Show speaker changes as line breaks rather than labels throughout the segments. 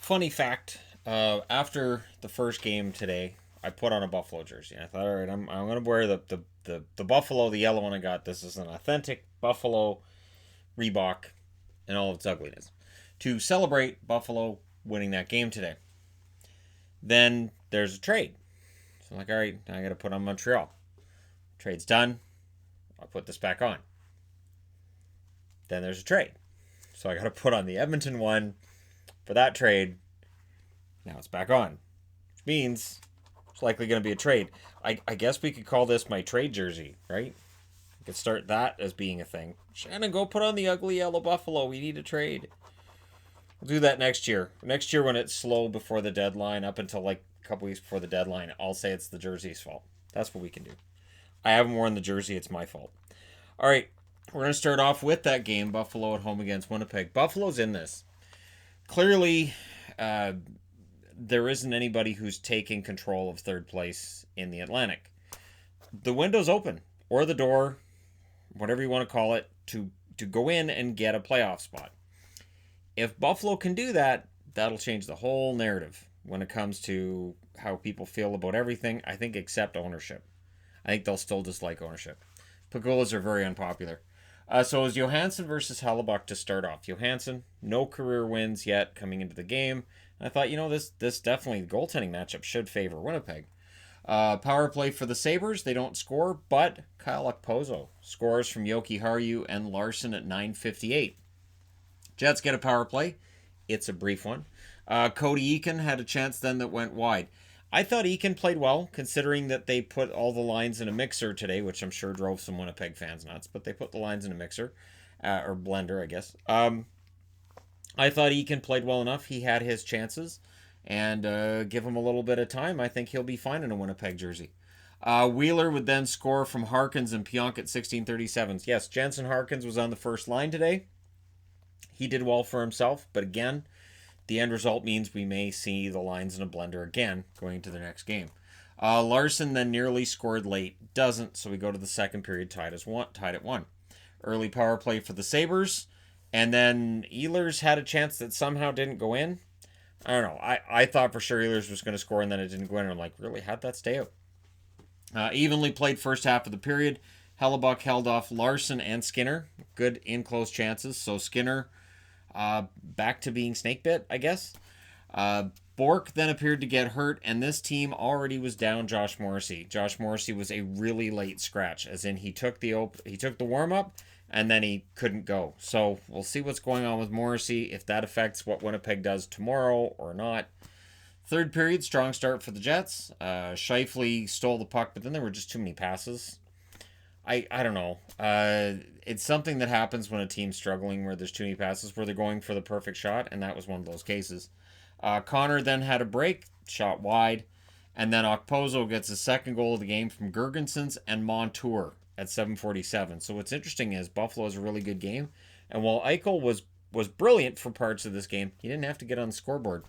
funny fact, after the first game today, I put on a Buffalo jersey. I thought, all right, I'm going to wear the Buffalo, the yellow one I got. This is an authentic Buffalo Reebok in all of its ugliness to celebrate Buffalo winning that game today. Then there's a trade. So I'm like, all right, now I got to put on Montreal. Trade's done. I'll put this back on. Then there's a trade. So I got to put on the Edmonton one for that trade. Now it's back on. Which means it's likely going to be a trade. I guess we could call this my trade jersey, right? We could start that as being a thing. Shannon, go put on the ugly yellow Buffalo. We need a trade. We'll do that next year. Next year when it's slow before the deadline, up until like a couple weeks before the deadline, I'll say it's the jersey's fault. That's what we can do. I haven't worn the jersey. It's my fault. All right. We're going to start off with that game, Buffalo at home against Winnipeg. Buffalo's in this. Clearly, there isn't anybody who's taking control of third place in the Atlantic. The window's open, or the door, whatever you want to call it, to go in and get a playoff spot. If Buffalo can do that, that'll change the whole narrative when it comes to how people feel about everything, I think, except ownership. I think they'll still dislike ownership. Pagolas are very unpopular. So it was Johansson versus Hellebuck to start off. Johansson, no career wins yet coming into the game. And I thought, this definitely, the goaltending matchup should favor Winnipeg. Power play for the Sabres. They don't score, but Kyle Okposo scores from Yoki Haru and Larson at 9:58. Jets get a power play. It's a brief one. Cody Eakin had a chance then that went wide. I thought Eakin played well, considering that they put all the lines in a mixer today, which I'm sure drove some Winnipeg fans nuts, but they put the lines in a mixer, or blender, I guess. I thought Eakin played well enough. He had his chances, and give him a little bit of time. I think he'll be fine in a Winnipeg jersey. Wheeler would then score from Harkins and Pionk at 16:37. Yes, Jensen Harkins was on the first line today. He did well for himself, but again, the end result means we may see the lines in a blender again going into the next game. Larson then nearly scored late. Doesn't, so we go to the second period tied at 1. Early power play for the Sabres. And then Ehlers had a chance that somehow didn't go in. I don't know. I thought for sure Ehlers was going to score and then it didn't go in. And I'm like, really? How'd that stay out? Evenly played first half of the period. Hellebuck held off Larson and Skinner. Good in-close chances. So Skinner back to being snake bit, I guess. Bork then appeared to get hurt, and this team already was down Josh Morrissey. Josh Morrissey was a really late scratch, as in he took the warm-up, and then he couldn't go. So we'll see what's going on with Morrissey, if that affects what Winnipeg does tomorrow or not. Third period, strong start for the Jets. Scheifele stole the puck, but then there were just too many passes. I don't know. It's something that happens when a team's struggling where there's too many passes, where they're going for the perfect shot, and that was one of those cases. Connor then had a break, shot wide, and then Okposo gets his second goal of the game from Gergensons and Montour at 7:47. So what's interesting is Buffalo has a really good game, and while Eichel was brilliant for parts of this game, he didn't have to get on the scoreboard.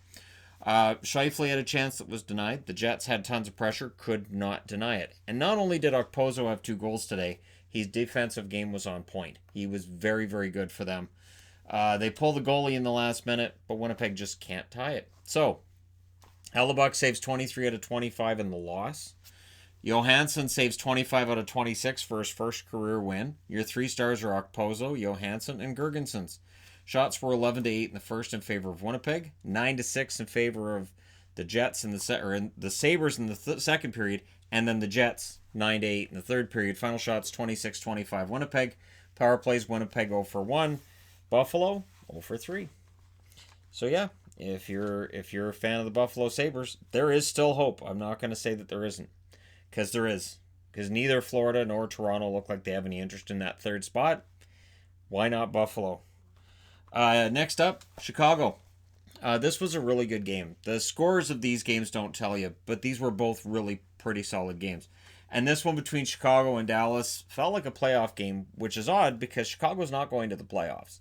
Scheifele had a chance that was denied. The Jets had tons of pressure, could not deny it. And not only did Okposo have 2 goals today, his defensive game was on point. He was very, very good for them. They pull the goalie in the last minute, but Winnipeg just can't tie it. So, Hellebuck saves 23 out of 25 in the loss. Johansson saves 25 out of 26 for his first career win. Your 3 stars are Okposo, Johansson, and Gergensons. Shots were 11-8 in the first in favor of Winnipeg, 9-6 in favor of the Jets in the Sabres in the second period, and then the Jets 9-8 in the third period. Final shots 26-25 Winnipeg. Power plays Winnipeg 0 for 1. Buffalo 0 for 3. So yeah, if you're a fan of the Buffalo Sabres, there is still hope. I'm not going to say that there isn't, because there is. Because neither Florida nor Toronto look like they have any interest in that third spot. Why not Buffalo? Next up, Chicago. This was a really good game. The scores of these games don't tell you, but these were both really pretty solid games. And this one between Chicago and Dallas felt like a playoff game, which is odd because Chicago's not going to the playoffs.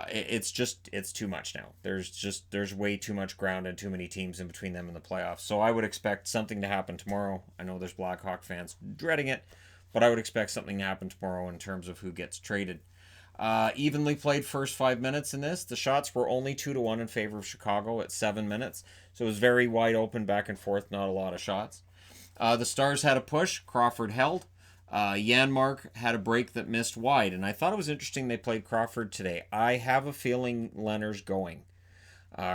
It's too much now. There's way too much ground and too many teams in between them and the playoffs. So I would expect something to happen tomorrow. I know there's Blackhawk fans dreading it, but I would expect something to happen tomorrow in terms of who gets traded. Evenly played first 5 minutes in this. The shots were only 2-1 in favor of Chicago at 7 minutes. So it was very wide open, back and forth, not a lot of shots. The Stars had a push. Crawford held. Janmark had a break that missed wide. And I thought it was interesting they played Crawford today. I have a feeling Leonard's going.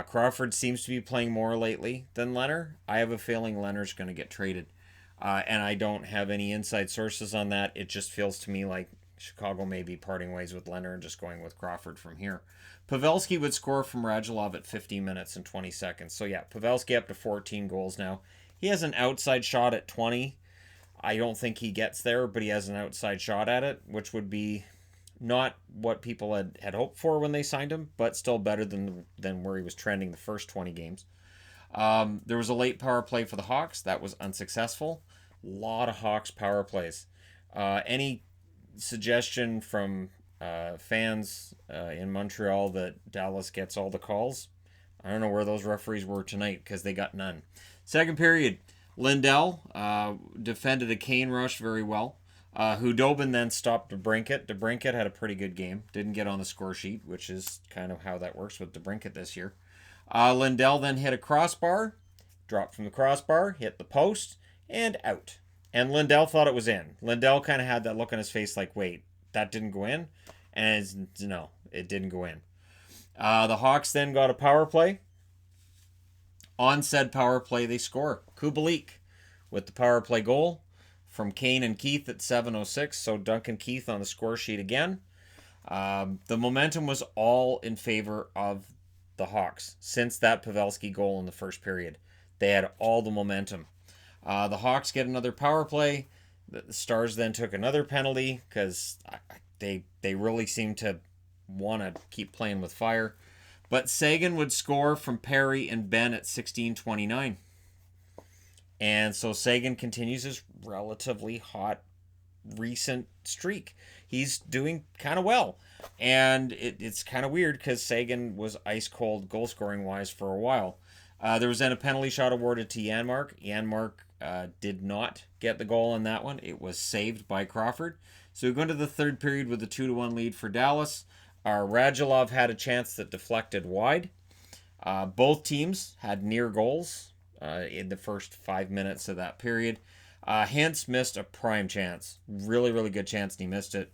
Crawford seems to be playing more lately than Leonard. I have a feeling Leonard's going to get traded. And I don't have any inside sources on that. It just feels to me like Chicago may be parting ways with Leonard and just going with Crawford from here. Pavelski would score from Radulov at 15 minutes and 20 seconds. So yeah, Pavelski up to 14 goals now. He has an outside shot at 20. I don't think he gets there, but he has an outside shot at it, which would be not what people had hoped for when they signed him, but still better than where he was trending the first 20 games. There was a late power play for the Hawks. That was unsuccessful. A lot of Hawks power plays. Any suggestion from fans in Montreal that Dallas gets all the calls? I don't know where those referees were tonight because they got none. Second period, Lindell defended a Kane rush very well. Hudobin then stopped DeBrincat. DeBrincat had a pretty good game. Didn't get on the score sheet, which is kind of how that works with DeBrincat this year. Lindell then hit a crossbar, dropped from the crossbar, hit the post, and out. And Lindell thought it was in. Lindell kind of had that look on his face like, wait, that didn't go in? And no, it didn't go in. The Hawks then got a power play. On said power play, they score. Kubalik with the power play goal from Kane and Keith at 7:06. So Duncan Keith on the score sheet again. The momentum was all in favor of the Hawks since that Pavelski goal in the first period. They had all the momentum. The Hawks get another power play. The Stars then took another penalty because they really seem to want to keep playing with fire. But Sagan would score from Perry and Ben at 16:29. And so Sagan continues his relatively hot recent streak. He's doing kind of well. And it's kind of weird because Sagan was ice cold goal scoring wise for a while. There was then a penalty shot awarded to Janmark. Janmark did not get the goal on that one. It was saved by Crawford. So we go into the third period with a 2-1 lead for Dallas. Radulov had a chance that deflected wide. Both teams had near goals in the first 5 minutes of that period. Hintz missed a prime chance. Really, really good chance, and he missed it.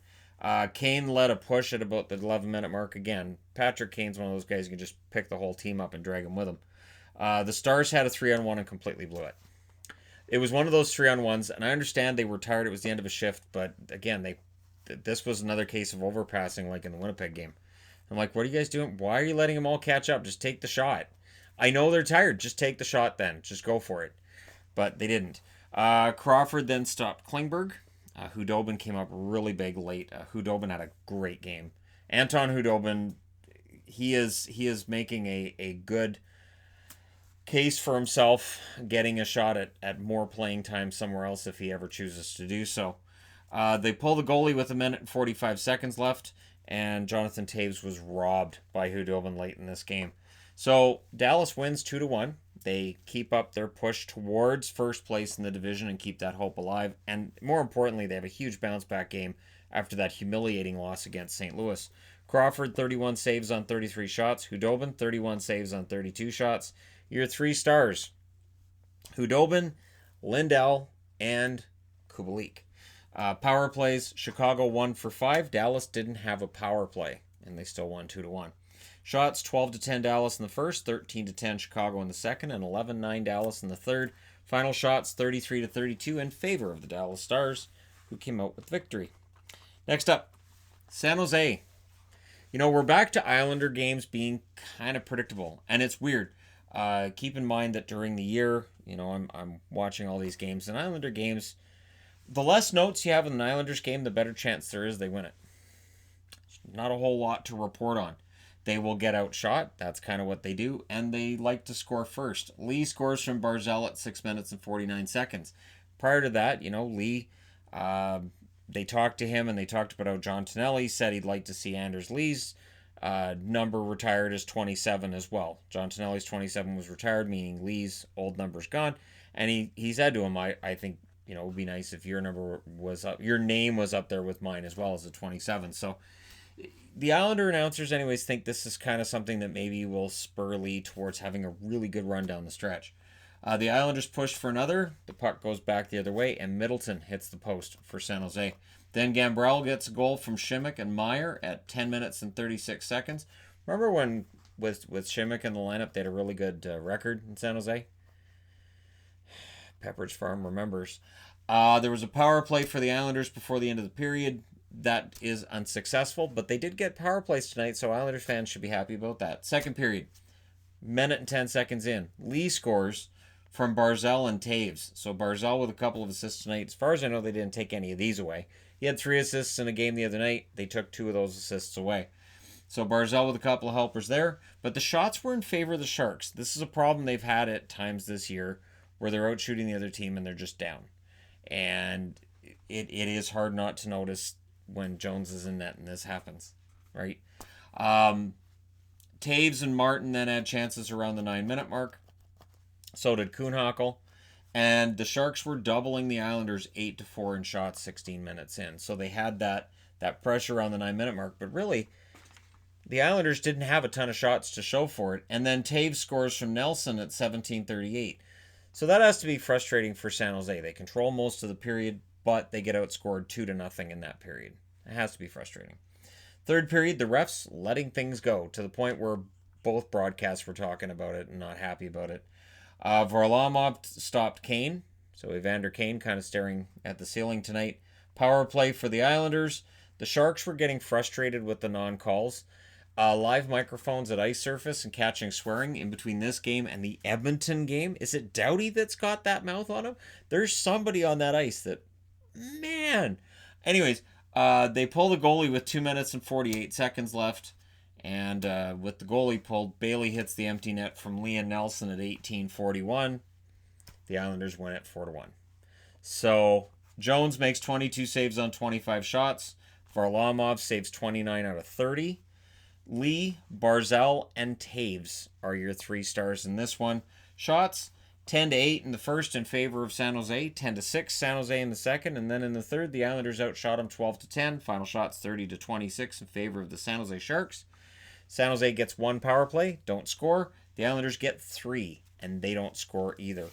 Kane led a push at about the 11-minute mark again. Patrick Kane's one of those guys you can just pick the whole team up and drag him with him. The Stars had a 3-on-1 and completely blew it. It was one of those 3-on-1s, and I understand they were tired. It was the end of a shift, but again, this was another case of overpassing like in the Winnipeg game. I'm like, what are you guys doing? Why are you letting them all catch up? Just take the shot. I know they're tired. Just take the shot then. Just go for it. But they didn't. Crawford then stopped Klingberg. Hudobin came up really big late. Hudobin had a great game. Anton Hudobin, he is making a good case for himself, getting a shot at more playing time somewhere else if he ever chooses to do so. They pull the goalie with 1 minute and 45 seconds left, and Jonathan Toews was robbed by Hudobin late in this game. So Dallas wins 2-1. They keep up their push towards first place in the division and keep that hope alive. And more importantly, they have a huge bounce back game after that humiliating loss against St. Louis. Crawford, 31 saves on 33 shots. Hudobin, 31 saves on 32 shots. Your 3 stars: Hudobin, Lindell, and Kubalik. Power plays: Chicago 1 for 5. Dallas didn't have a power play, and they still won 2-1. Shots: 12-10 Dallas in the first, 13-10 Chicago in the second, and 11-9 Dallas in the third. Final shots: 33-32 in favor of the Dallas Stars, who came out with victory. Next up, San Jose. We're back to Islander games being kind of predictable, and it's weird. Keep in mind that during the year, I'm watching all these games, and Islander games, the less notes you have in an Islanders game, the better chance there is they win it. Not a whole lot to report on. They will get outshot. That's kind of what they do, and they like to score first. Lee scores from Barzal at 6 minutes and 49 seconds. Prior to that, Lee, they talked to him, and they talked about how John Tonelli said he'd like to see Anders Lee's number retired as 27 as well. John Tonelli's 27 was retired, meaning Lee's old number's gone. And he said to him, I think, it would be nice if your number was up, your name was up there with mine as well as a 27. So The Islander announcers, anyways, think this is kind of something that maybe will spur Lee towards having a really good run down the stretch. The Islanders pushed for another. The puck goes back the other way, and Middleton hits the post for San Jose. Then Gambrell gets a goal from Schimmick and Meyer at 10 minutes and 36 seconds. Remember when with Schimmick in the lineup, they had a really good record in San Jose? Pepperidge Farm remembers. There was a power play for the Islanders before the end of the period. That is unsuccessful, but they did get power plays tonight, so Islanders fans should be happy about that. Second period, minute and 10 seconds in. Lee scores from Barzal and Taves. So Barzal with a couple of assists tonight. As far as I know, they didn't take any of these away. He had 3 assists in a game the other night. They took 2 of those assists away. So Barzal with a couple of helpers there. But the shots were in favor of the Sharks. This is a problem they've had at times this year where they're out shooting the other team and they're just down. And it is hard not to notice when Jones is in net and this happens, right? Taves and Martin then had chances around the 9-minute mark. So did Kuhnhackl. And the Sharks were doubling the Islanders 8-4 in shots 16 minutes in. So they had that pressure around the 9-minute mark. But really, the Islanders didn't have a ton of shots to show for it. And then Taves scores from Nelson at 17:38. So that has to be frustrating for San Jose. They control most of the period, but they get outscored 2-0 in that period. It has to be frustrating. Third period, the refs letting things go to the point where both broadcasts were talking about it and not happy about it. Varlamov stopped Kane, so Evander Kane kind of staring at the ceiling tonight. Power play for the Islanders. The Sharks were getting frustrated with the non-calls. Live microphones at ice surface and catching swearing in between this game and the Edmonton game. Is it Doughty that's got that mouth on him? There's somebody on that ice that, man. Anyways, they pull the goalie with 2 minutes and 48 seconds left. And with the goalie pulled, Bailey hits the empty net from Liam Nelson at 18:41. The Islanders win it 4-1. So Jones makes 22 saves on 25 shots. Varlamov saves 29 out of 30. Lee, Barzal, and Taves are your 3 stars in this one. Shots, 10-8 in the first in favor of San Jose, 10-6 San Jose in the second, and then in the third, the Islanders outshot them 12-10. Final shots 30-26 in favor of the San Jose Sharks. San Jose gets 1 power play, don't score. The Islanders get 3, and they don't score either.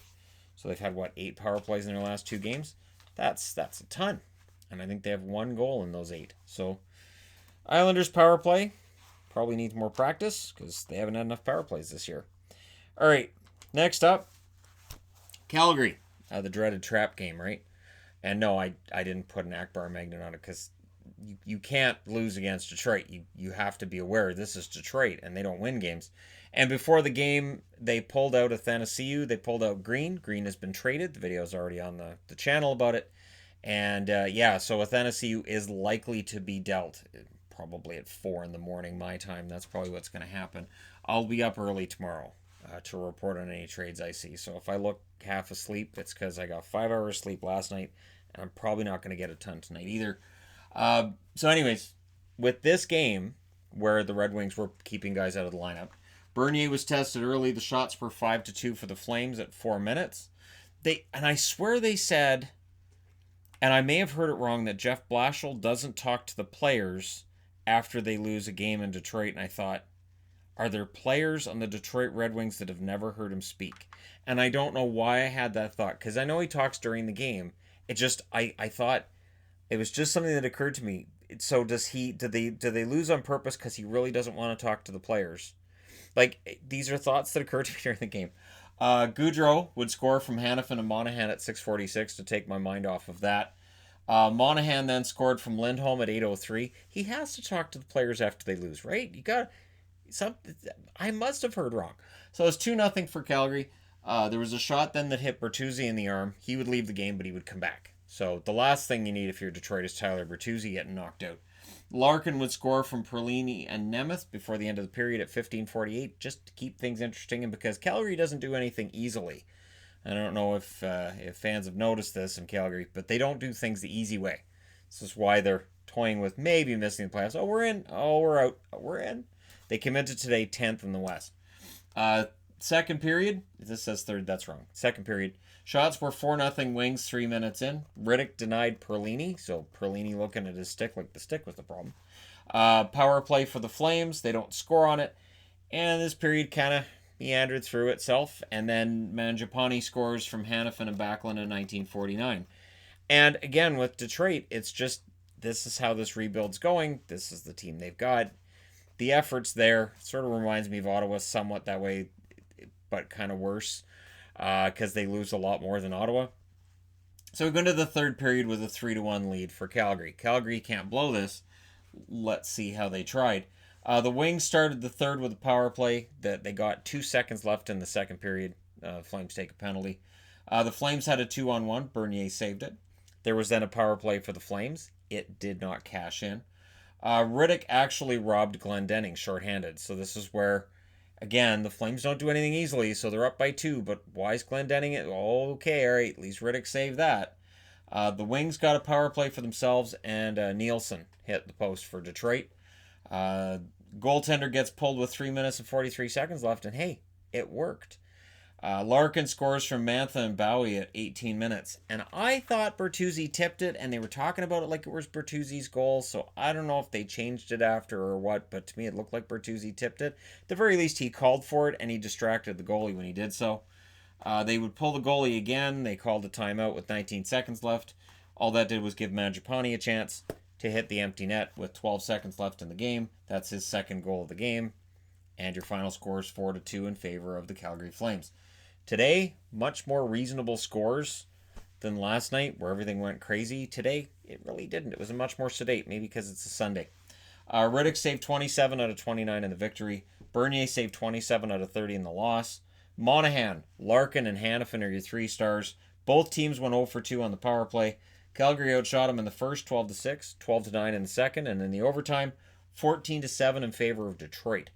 So they've had, 8 power plays in their last 2 games? That's a ton. And I think they have 1 goal in those 8. So Islanders power play probably needs more practice because they haven't had enough power plays this year. All right, next up, Calgary, the dreaded trap game, right? And no, I didn't put an Akbar magnet on it because you can't lose against Detroit. You have to be aware this is Detroit and they don't win games. And before the game, they pulled out Athanasiou. They pulled out Green. Green has been traded. The video's already on the channel about it. And so Athanasiou is likely to be dealt probably at 4 in the morning my time. That's probably what's going to happen. I'll be up early tomorrow to report on any trades I see. So if I look half asleep, it's because I got 5 hours sleep last night, and I'm probably not going to get a ton tonight either. So anyways, with this game where the Red Wings were keeping guys out of the lineup, Bernier was tested early. The shots were 5-2 for the Flames at 4 minutes. And I swear they said, and I may have heard it wrong, that Jeff Blashill doesn't talk to the players after they lose a game in Detroit. And I thought, are there players on the Detroit Red Wings that have never heard him speak? And I don't know why I had that thought, because I know he talks during the game. It just, I thought, it was just something that occurred to me. So do they lose on purpose because he really doesn't want to talk to the players? Like, these are thoughts that occurred to me during the game. Goudreau would score from Hanifin and Monahan at 6:46 to take my mind off of that. Monahan then scored from Lindholm at 8:03. He has to talk to the players after they lose, right? You got something. I must have heard wrong. So it's 2-0 for Calgary. There was a shot then that hit Bertuzzi in the arm. He would leave the game, but he would come back. So the last thing you need if you're Detroit is Tyler Bertuzzi getting knocked out. Larkin would score from Perlini and Nemeth before the end of the period at 15:48, just to keep things interesting, and because Calgary doesn't do anything easily. I don't know if fans have noticed this in Calgary, but they don't do things the easy way. This is why they're toying with maybe missing the playoffs. Oh, we're in. Oh, we're out. We're in. They committed today 10th in the West. Second period. This says third. That's wrong. Second period. Shots were 4-0 Wings 3 minutes in. Riddick denied Perlini, so Perlini looking at his stick like the stick was the problem. Power play for the Flames. They don't score on it. And this period kind of meandered through itself. And then Mangiapane scores from Hanifin and Backlund in 1949. And again, with Detroit, it's just this is how this rebuild's going. This is the team they've got. The effort's there. Sort of reminds me of Ottawa somewhat that way, but kind of worse because they lose a lot more than Ottawa. So we go into the third period with a 3-1 lead for Calgary. Calgary can't blow this. Let's see how they tried. The Wings started the third with a power play that they got 2 seconds left in the second period. Flames take a penalty. The Flames had a 2-on-1. Bernier saved it. There was then a power play for the Flames. It did not cash in. Riddick actually robbed Glendening shorthanded. So this is where, again, the Flames don't do anything easily, so they're up by 2. But why is Glendening it? Okay, all right, at least Riddick saved that. The Wings got a power play for themselves, and Nielsen hit the post for Detroit. Goaltender gets pulled with 3 minutes and 43 seconds left, and hey, it worked. Larkin scores from Mantha and Bowie at 18 minutes. And I thought Bertuzzi tipped it, and they were talking about it like it was Bertuzzi's goal, so I don't know if they changed it after or what, but to me it looked like Bertuzzi tipped it. At the very least, he called for it, and he distracted the goalie when he did so. They would pull the goalie again. They called a timeout with 19 seconds left. All that did was give Mangiapane a chance to hit the empty net with 12 seconds left in the game. That's his second goal of the game. And your final score is 4-2 in favor of the Calgary Flames. Today, much more reasonable scores than last night where everything went crazy. Today, it really didn't. It was a much more sedate, maybe because it's a Sunday. Riddick saved 27 out of 29 in the victory. Bernier saved 27 out of 30 in the loss. Monahan, Larkin, and Hanifin are your 3 stars. Both teams went 0-2 on the power play. Calgary outshot them in the first 12-6, 12-9 in the second, and in the overtime, 14-7 in favor of Detroit.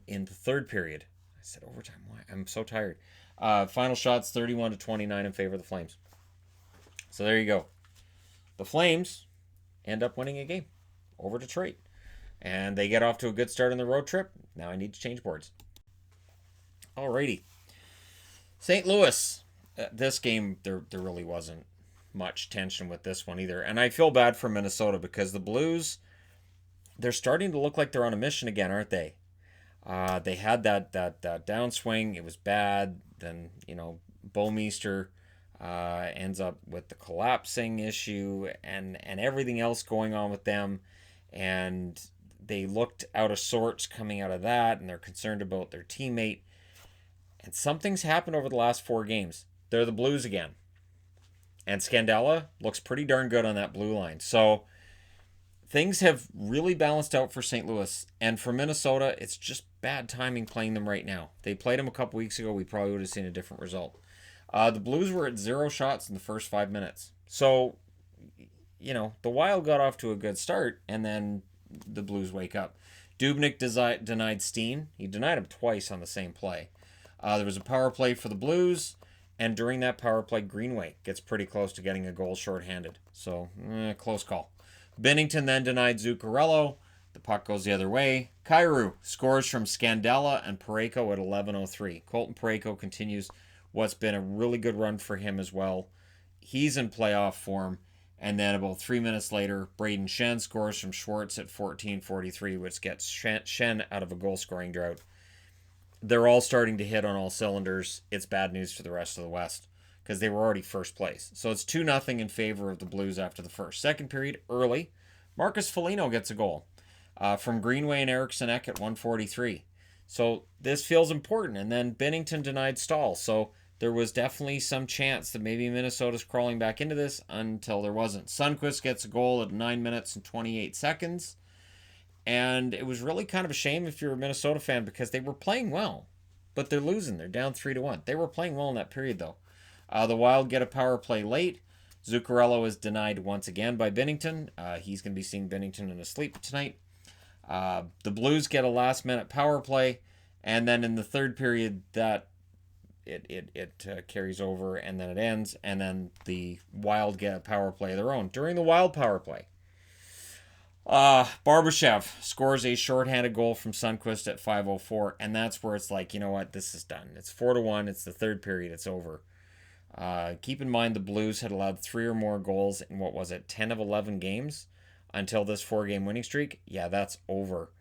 In the third period. I said overtime. Why? I'm so tired. Final shots 31-29 in favor of the Flames. So there you go. The Flames end up winning a game over Detroit. And they get off to a good start on the road trip. Now I need to change boards. Alrighty. St. Louis. This game, there really wasn't much tension with this one either. And I feel bad for Minnesota because the Blues, they're starting to look like they're on a mission again, aren't they? They had that downswing. It was bad. Then, Bouwmeester ends up with the collapsing issue and everything else going on with them. And they looked out of sorts coming out of that, and they're concerned about their teammate. And something's happened over the last 4 games. They're the Blues again. And Scandella looks pretty darn good on that blue line. So things have really balanced out for St. Louis. And for Minnesota, it's just bad timing playing them right now. They played them a couple weeks ago. We probably would have seen a different result. The Blues were at 0 shots in the first 5 minutes. So, the Wild got off to a good start, and then the Blues wake up. Dubnyk denied Steen. He denied him twice on the same play. There was a power play for the Blues, and during that power play, Greenway gets pretty close to getting a goal shorthanded. So, close call. Binnington then denied Zuccarello. The puck goes the other way. Kyrou scores from Scandella and Parayko at 11:03. Colton Parayko continues what's been a really good run for him as well. He's in playoff form. And then about 3 minutes later, Braden Shen scores from Schwartz at 14:43, which gets Shen out of a goal-scoring drought. They're all starting to hit on all cylinders. It's bad news for the rest of the West because they were already first place. So it's 2-0 in favor of the Blues after the first. Second period, early, Marcus Foligno gets a goal from Greenway and Eriksson Ek at 1:43. So this feels important. And then Binnington denied Stahl. So there was definitely some chance that maybe Minnesota's crawling back into this until there wasn't. Sundqvist gets a goal at 9 minutes and 28 seconds. And it was really kind of a shame if you're a Minnesota fan because they were playing well. But they're losing. They're down 3-1. They were playing well in that period, though. The Wild get a power play late. Zuccarello is denied once again by Binnington. He's going to be seeing Binnington in a sleep tonight. The Blues get a last-minute power play. And then in the third period, that it carries over and then it ends. And then the Wild get a power play of their own. During the Wild power play, Barbashev scores a shorthanded goal from Sundqvist at 5:04, and that's where it's like, you know what, this is done. It's 4-1. It's the third period. It's over. Keep in mind the Blues had allowed 3 or more goals in 10 of 11 games. until this 4-game winning streak, yeah, that's over.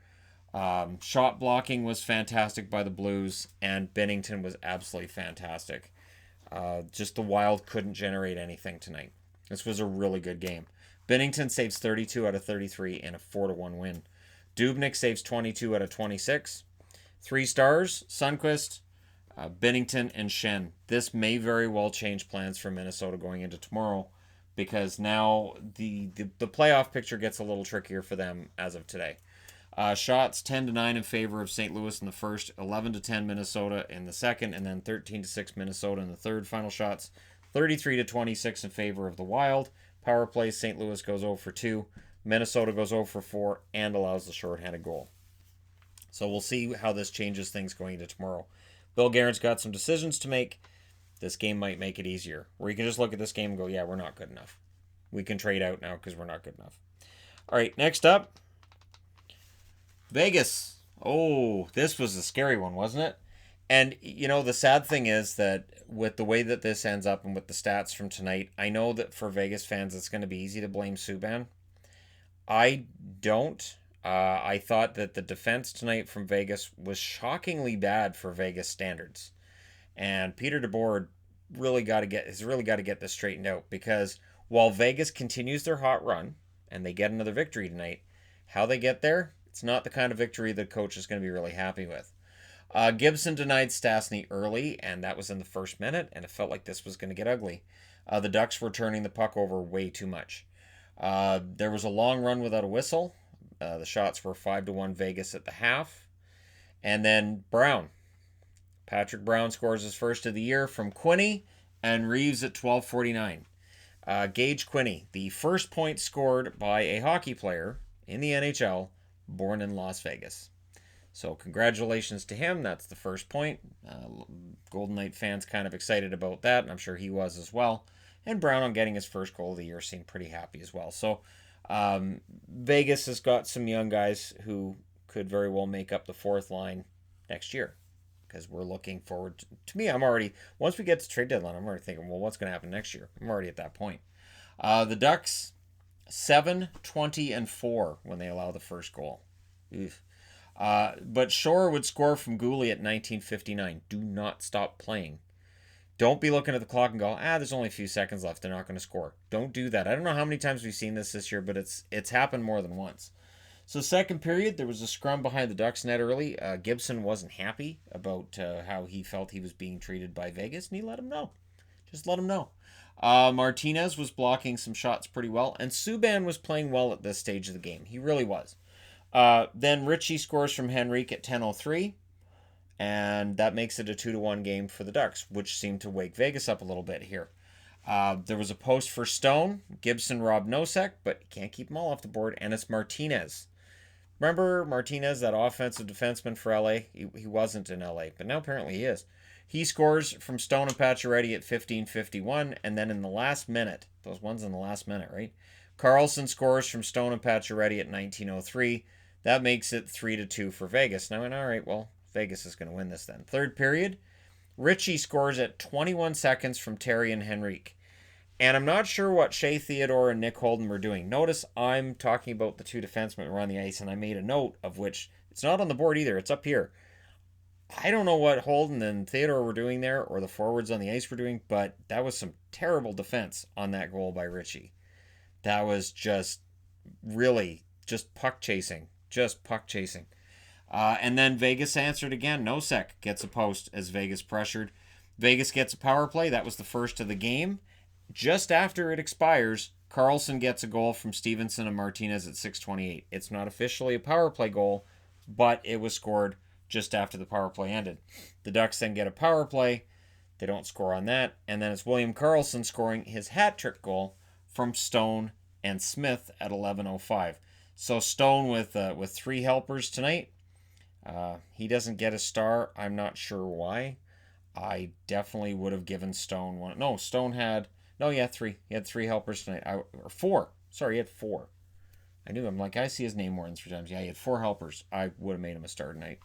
Shot blocking was fantastic by the Blues, and Binnington was absolutely fantastic. Just the Wild couldn't generate anything tonight. This was a really good game. Binnington saves 32 out of 33 in a 4-1 win. Dubnyk saves 22 out of 26. 3 stars, Sundqvist, Binnington, and Schenn. This may very well change plans for Minnesota going into tomorrow, because now the playoff picture gets a little trickier for them as of today. Shots 10-9 in favor of St. Louis in the first, 11-10 Minnesota in the second, and then 13-6 Minnesota in the third. Final shots 33-26 in favor of the Wild. Power play, St. Louis goes 0 for 2. Minnesota goes 0 for 4 and allows the shorthanded goal. So we'll see how this changes things going into tomorrow. Bill Guerin's got some decisions to make. This game might make it easier, where you can just look at this game and go, yeah, we're not good enough. We can trade out now because we're not good enough. All right, next up, Vegas. Oh, this was a scary one, wasn't it? And, you know, the sad thing is that with the way that this ends up and with the stats from tonight, I know that for Vegas fans, it's going to be easy to blame Subban. I don't. I thought that the defense tonight from Vegas was shockingly bad for Vegas standards. And Peter DeBoer has really got to get this straightened out, because while Vegas continues their hot run and they get another victory tonight, how they get there, it's not the kind of victory the coach is going to be really happy with. Gibson denied Stastny early, and that was in the first minute, and it felt like this was going to get ugly. The Ducks were turning the puck over way too much. There was a long run without a whistle. The shots were 5-1 Vegas at the half. And then Patrick Brown scores his first of the year from Quinney, and Reeves at 12:49. Gage Quinney, the first point scored by a hockey player in the NHL born in Las Vegas. So congratulations to him. That's the first point. Golden Knight fans kind of excited about that, and I'm sure he was as well. And Brown, on getting his first goal of the year, seemed pretty happy as well. So Vegas has got some young guys who could very well make up the fourth line next year, because we're looking forward to me, I'm already, once we get to trade deadline, I'm already thinking, well, what's going to happen next year? I'm already at that point. The Ducks, 7-20-4 when they allow the first goal. But Shore would score from Gooley at 19:59. Do not stop playing. Don't be looking at the clock and go, there's only a few seconds left, they're not going to score. Don't do that. I don't know how many times we've seen this year, but it's happened more than once. So second period, there was a scrum behind the Ducks net early. Gibson wasn't happy about how he felt he was being treated by Vegas, and he let him know. Just let him know. Martinez was blocking some shots pretty well, and Subban was playing well at this stage of the game. He really was. Then Ritchie scores from Henrique at 10:03. And that makes it a 2-1 game for the Ducks, which seemed to wake Vegas up a little bit here. There was a post for Stone. Gibson robbed Nosek, but you can't keep them all off the board. And it's Martinez. Remember Martinez, that offensive defenseman for LA? He wasn't in LA, but now apparently he is. He scores from Stone and Pacioretty at 15:51. And then in the last minute, those ones in the last minute, right? Carlson scores from Stone and Pacioretty at 19:03. That makes it 3-2 for Vegas. Now, all right, well, Vegas is going to win this then. Third period, Ritchie scores at 21 seconds from Terry and Henrique. And I'm not sure what Shea Theodore and Nick Holden were doing. Notice I'm talking about the two defensemen who were on the ice, and I made a note of which it's not on the board either. It's up here. I don't know what Holden and Theodore were doing there, or the forwards on the ice were doing, but that was some terrible defense on that goal by Ritchie. That was just really just puck chasing. Just puck chasing. And then Vegas answered again. Nosek gets a post as Vegas pressured. Vegas gets a power play. That was the first of the game. Just after it expires, Carlson gets a goal from Stevenson and Martinez at 6:28. It's not officially a power play goal, but it was scored just after the power play ended. The Ducks then get a power play. They don't score on that. And then it's William Karlsson scoring his hat trick goal from Stone and Smith at 11:05. So Stone with 3 helpers tonight. He doesn't get a star. I'm not sure why. I definitely would have given Stone one. No, Stone had... No, he had 3. He had 3 helpers tonight. Or 4. Sorry, he had 4. I knew him. Like, I see his name more than 3 times. Yeah, he had 4 helpers. I would have made him a star tonight.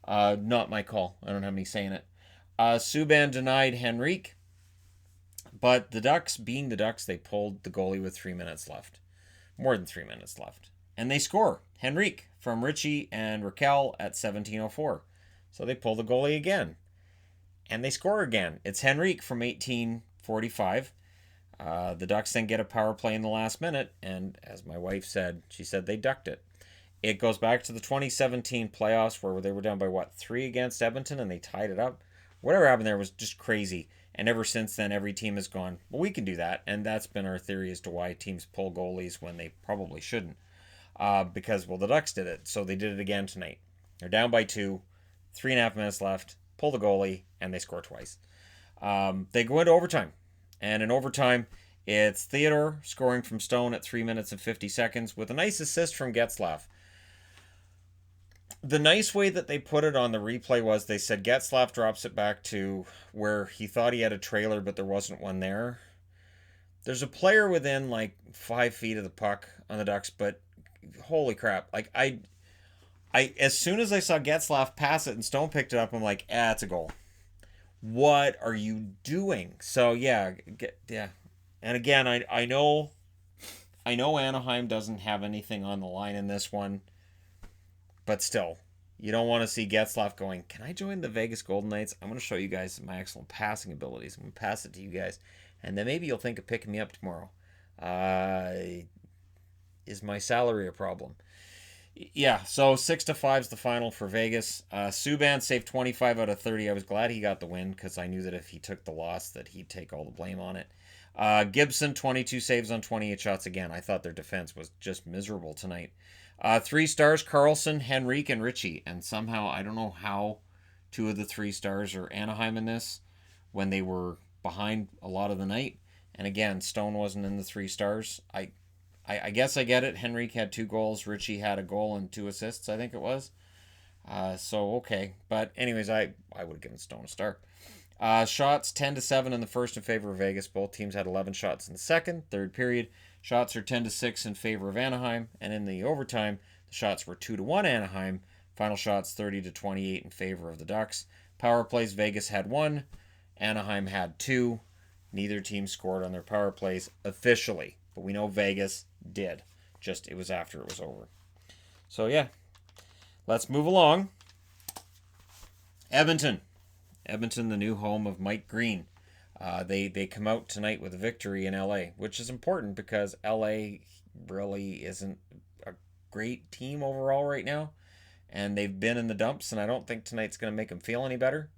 Not my call. I don't have any say in it. Subban denied Henrique. But the Ducks, being the Ducks, they pulled the goalie with 3 minutes left. More than 3 minutes left. And they score. Henrique from Richie and Raquel at 17:04. So they pull the goalie again. And they score again. It's Henrique from 18:45. The Ducks then get a power play in the last minute. And as my wife said, she said they ducked it. It goes back to the 2017 playoffs where they were down by, 3 against Edmonton and they tied it up. Whatever happened there was just crazy. And ever since then, every team has gone, well, we can do that. And that's been our theory as to why teams pull goalies when they probably shouldn't. Because, well, the Ducks did it. So they did it again tonight. They're down by 2, 3.5 minutes left, pull the goalie, and they score twice. They go into overtime. And in overtime, it's Theodore scoring from Stone at 3 minutes and 50 seconds with a nice assist from Getzlaf. The nice way that they put it on the replay was they said Getzlaf drops it back to where he thought he had a trailer, but there wasn't one there. There's a player within 5 feet of the puck on the Ducks, but holy crap. I as soon as I saw Getzlaf pass it and Stone picked it up, I'm like, it's a goal. What are you doing? So yeah. And again, I know Anaheim doesn't have anything on the line in this one. But still, you don't want to see Getzlaf going, can I join the Vegas Golden Knights? I'm going to show you guys my excellent passing abilities. I'm going to pass it to you guys. And then maybe you'll think of picking me up tomorrow. Is my salary a problem? Yeah, so 6-5 is the final for Vegas. Subban saved 25 out of 30. I was glad he got the win because I knew that if he took the loss that he'd take all the blame on it. Gibson, 22 saves on 28 shots. Again, I thought their defense was just miserable tonight. 3 stars, Carlson, Henrique, and Richie. And somehow, I don't know how 2 of the 3 stars are Anaheim in this when they were behind a lot of the night. And again, Stone wasn't in the 3 stars. I guess I get it. Henrique had 2 goals. Richie had a goal and 2 assists, I think it was. So, okay. But anyways, I would have given Stone a star. Shots 10-7 in the first in favor of Vegas. Both teams had 11 shots in the second, third period. Shots are 10-6 in favor of Anaheim, and in the overtime, the shots were 2-1 Anaheim. Final shots 30-28 in favor of the Ducks. Power plays, Vegas had 1, Anaheim had 2. Neither team scored on their power plays officially, but we know Vegas did. Just it was after it was over. So yeah, let's move along. Edmonton, the new home of Mike Green. They come out tonight with a victory in LA, which is important because LA really isn't a great team overall right now. And they've been in the dumps, and I don't think tonight's going to make them feel any better.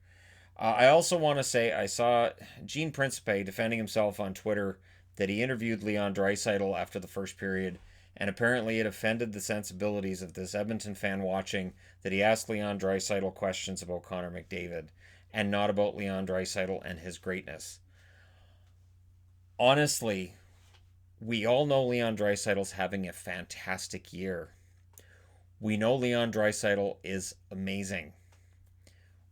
I also want to say I saw Gene Principe defending himself on Twitter that he interviewed Leon Draisaitl after the first period, and apparently it offended the sensibilities of this Edmonton fan watching that he asked Leon Draisaitl questions about Connor McDavid and not about Leon Draisaitl and his greatness. Honestly, we all know Leon Draisaitl's having a fantastic year. We know Leon Draisaitl is amazing.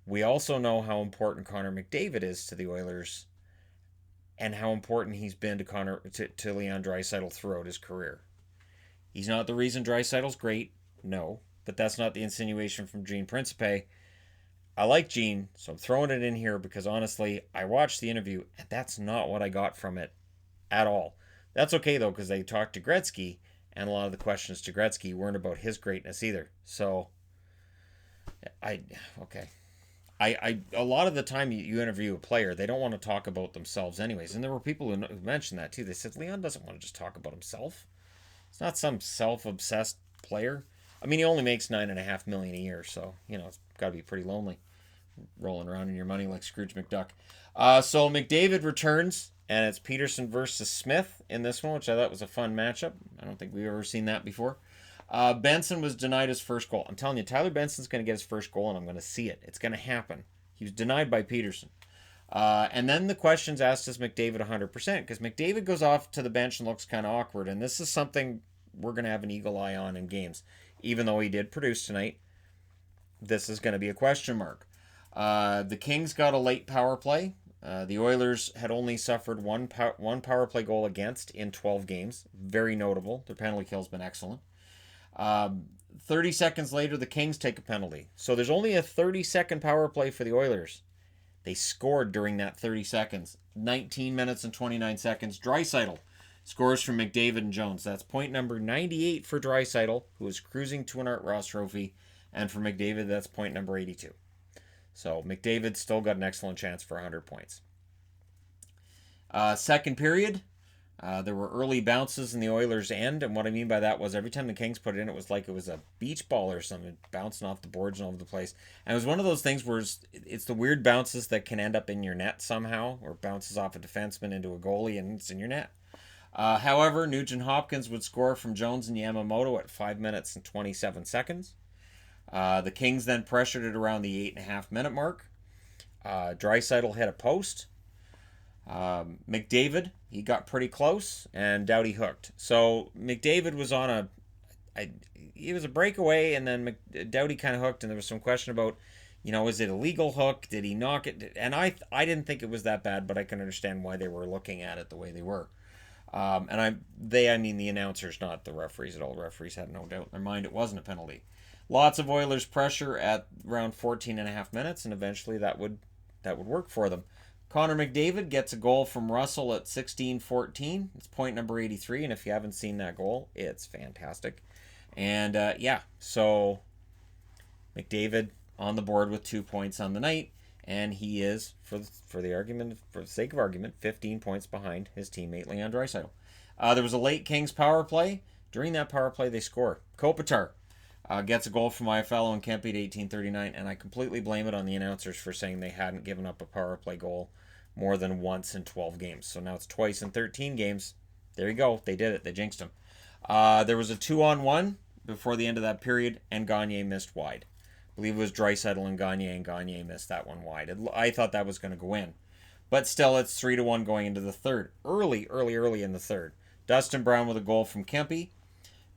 We also know how important Connor McDavid is to the Oilers and how important he's been to Leon Draisaitl throughout his career. He's not the reason Draisaitl's great, no, but that's not the insinuation from Gene Principe. I like Gene, so I'm throwing it in here because honestly, I watched the interview and that's not what I got from it at all. That's okay though, because they talked to Gretzky and a lot of the questions to Gretzky weren't about his greatness either. So, a lot of the time you interview a player, they don't want to talk about themselves anyways. And there were people who mentioned that too. They said, Leon doesn't want to just talk about himself. He's not some self-obsessed player. I mean, he only makes $9.5 million a year, so, it's got to be pretty lonely rolling around in your money like Scrooge McDuck. So McDavid returns, and it's Peterson versus Smith in this one, which I thought was a fun matchup. I don't think we've ever seen that before. Benson was denied his first goal. I'm telling you, Tyler Benson's going to get his first goal, and I'm going to see it. It's going to happen. He was denied by Peterson. And then the question's asked, is McDavid 100%? Because McDavid goes off to the bench and looks kind of awkward, and this is something we're going to have an eagle eye on in games. Even though he did produce tonight, this is going to be a question mark. The Kings got a late power play. The Oilers had only suffered one power play goal against in 12 games. Very notable. Their penalty kill's been excellent. 30 seconds later, the Kings take a penalty. So there's only a 30-second power play for the Oilers. They scored during that 30 seconds. 19 minutes and 29 seconds. Draisaitl Scores from McDavid and Jones. That's point number 98 for Draisaitl, who is cruising to an Art Ross trophy. And for McDavid, that's point number 82. So McDavid still got an excellent chance for 100 points. Second period, there were early bounces in the Oilers' end. And what I mean by that was every time the Kings put it in, it was like it was a beach ball or something, bouncing off the boards and all over the place. And it was one of those things where it's the weird bounces that can end up in your net somehow, or bounces off a defenseman into a goalie and it's in your net. However, Nugent Hopkins would score from Jones and Yamamoto at 5 minutes and 27 seconds. The Kings then pressured it around the 8.5-minute mark. Draisaitl hit a post. McDavid, he got pretty close, and Doughty hooked. So McDavid was on he was a breakaway, and then Doughty kind of hooked, and there was some question about, is it a legal hook? Did he knock it? And I didn't think it was that bad, but I can understand why they were looking at it the way they were. I mean the announcers, not the referees at all. The referees had no doubt in their mind it wasn't a penalty. Lots of Oilers pressure at around 14.5 minutes, and eventually that would work for them. Connor McDavid gets a goal from Russell at 16-14. It's point number 83, and if you haven't seen that goal, it's fantastic. And so McDavid on the board with 2 points on the night, and he is, for the sake of argument, 15 points behind his teammate Leon Draisaitl. There was a late Kings power play. During that power play, they score. Kopitar gets a goal from Iafallo and Kempe at 18:39, and I completely blame it on the announcers for saying they hadn't given up a power play goal more than once in 12 games. So now it's twice in 13 games. There you go. They did it. They jinxed him. There was a 2-on-1 before the end of that period, and Gagne missed wide. I believe it was Draisaitl and Gagne missed that one wide. I thought that was going to go in. But still, it's 3-1 going into the third. Early in the third. Dustin Brown with a goal from Kempe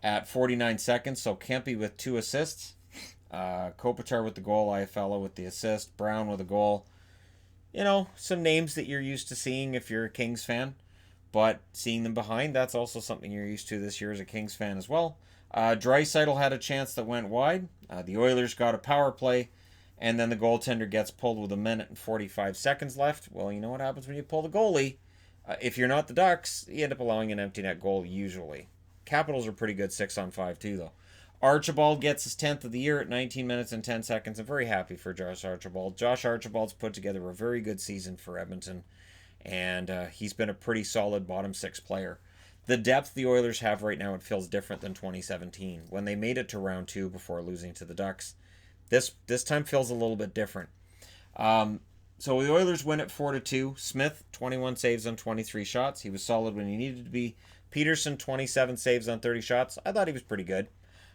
at 49 seconds. So Kempe with 2 assists. Kopitar with the goal. Iafallo with the assist. Brown with a goal. Some names that you're used to seeing if you're a Kings fan. But seeing them behind, that's also something you're used to this year as a Kings fan as well. Draisaitl had a chance that went wide. The Oilers got a power play. And then the goaltender gets pulled with 1 minute and 45 seconds left. Well, you know what happens when you pull the goalie? If you're not the Ducks, you end up allowing an empty net goal usually. Capitals are pretty good 6-on-5 too, though. Archibald gets his 10th of the year at 19 minutes and 10 seconds. I'm very happy for Josh Archibald. Josh Archibald's put together a very good season for Edmonton, and he's been a pretty solid bottom 6 player. The depth the Oilers have right now, it feels different than 2017, when they made it to round 2 before losing to the Ducks. This time feels a little bit different. So the Oilers win at 4-2. Smith, 21 saves on 23 shots. He was solid when he needed to be. Peterson, 27 saves on 30 shots. I thought he was pretty good.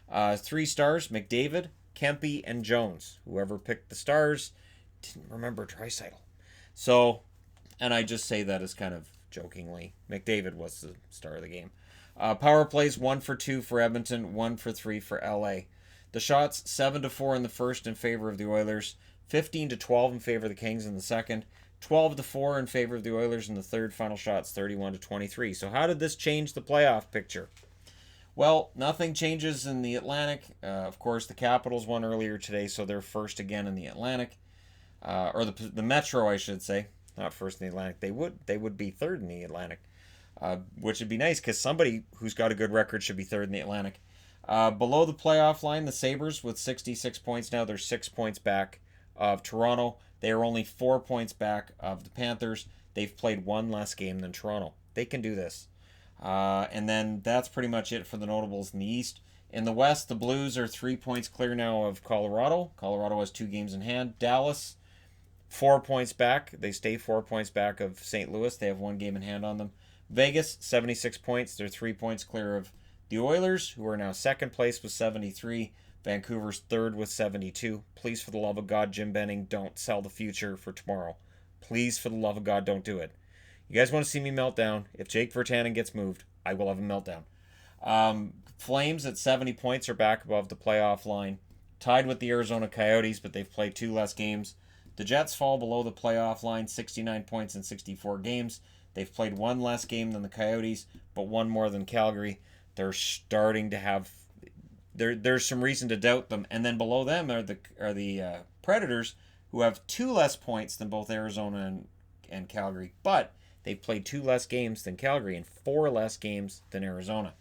3 stars, McDavid, Kempe, and Jones. Whoever picked the stars didn't remember Draisaitl. So, and I just say that as kind of jokingly. McDavid was the star of the game. Power plays, 1 for 2 for Edmonton, 1 for 3 for LA. The shots, 7-4 in the first in favor of the Oilers, 15-12 in favor of the Kings in the second, 12-4 in favor of the Oilers in the third. Final shots, 31-23. So how did this change the playoff picture? Well, nothing changes in the Atlantic. Of course, the Capitals won earlier today, so they're first again in the Atlantic. Or the Metro, I should say. Not first in the Atlantic. They would be third in the Atlantic. Which would be nice, because somebody who's got a good record should be third in the Atlantic. Below the playoff line, the Sabres with 66 points now. They're 6 points back of Toronto. They are only 4 points back of the Panthers. They've played 1 less game than Toronto. They can do this. And then that's pretty much it for the notables in the East. In the West, the Blues are 3 points clear now of Colorado. Colorado has 2 games in hand. Dallas, 4 points back. They stay 4 points back of St. Louis. They have 1 game in hand on them. Vegas, 76 points. They're 3 points clear of the Oilers, who are now second place with 73. Vancouver's third with 72. Please, for the love of God, Jim Benning, don't sell the future for tomorrow. Please, for the love of God, don't do it. You guys want to see me melt down? If Jake Virtanen gets moved, I will have a meltdown. Flames at 70 points are back above the playoff line. Tied with the Arizona Coyotes, but they've played 2 less games. The Jets fall below the playoff line, 69 points in 64 games. They've played 1 less game than the Coyotes, but 1 more than Calgary. They're starting to have... There's some reason to doubt them. And then below them are the Predators, who have 2 less points than both Arizona and Calgary. But They've played 2 less games than Calgary and 4 less games than Arizona.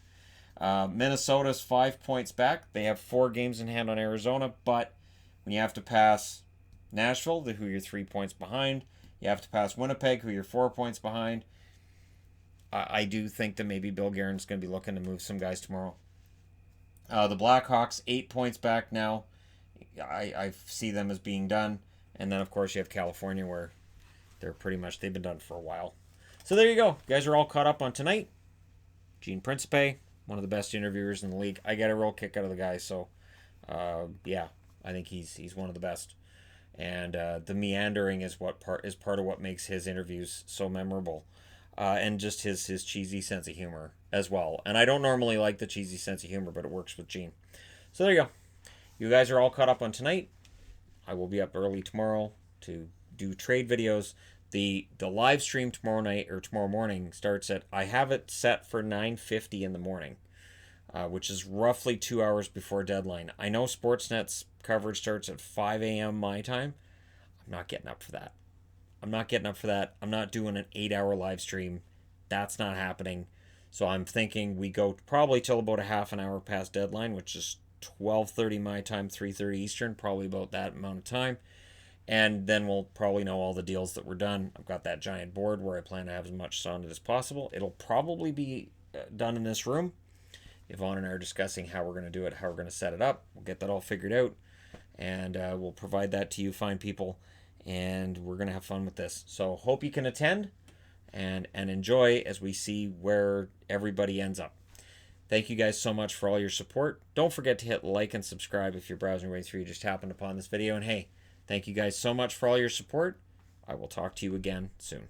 Minnesota's 5 points back. They have 4 games in hand on Arizona, but when you have to pass Nashville, who you're 3 points behind, you have to pass Winnipeg, who you're 4 points behind. I do think that maybe Bill Guerin's going to be looking to move some guys tomorrow. The Blackhawks, 8 points back now. I see them as being done. And then, of course, you have California, where they've been done for a while. So there you go. You guys are all caught up on tonight. Gene Principe, one of the best interviewers in the league. I get a real kick out of the guy. So, yeah, I think he's one of the best. And the meandering is part of what makes his interviews so memorable. And just his cheesy sense of humor as well. And I don't normally like the cheesy sense of humor, but it works with Gene. So there you go. You guys are all caught up on tonight. I will be up early tomorrow to do trade videos. The live stream tomorrow night or tomorrow morning starts I have it set for 9:50 in the morning, which is roughly 2 hours before deadline. I know Sportsnet's coverage starts at 5 a.m. my time. I'm not getting up for that. I'm not doing an 8-hour live stream. That's not happening. So I'm thinking we go probably till about a half an hour past deadline, which is 12:30 my time, 3:30 Eastern, probably about that amount of time. And then we'll probably know all the deals that were done. I've got that giant board where I plan to have as much sound as possible. It'll probably be done in this room. Yvonne and I are discussing how we're going to do it, how we're going to set it up. We'll get that all figured out, and we'll provide that to you fine people, and we're going to have fun with this. So hope you can attend and enjoy as we see where everybody ends up. Thank you guys so much for all your support. Don't forget to hit like and subscribe if you're browsing your way through. You just happened upon this video. And hey, thank you guys so much for all your support. I will talk to you again soon.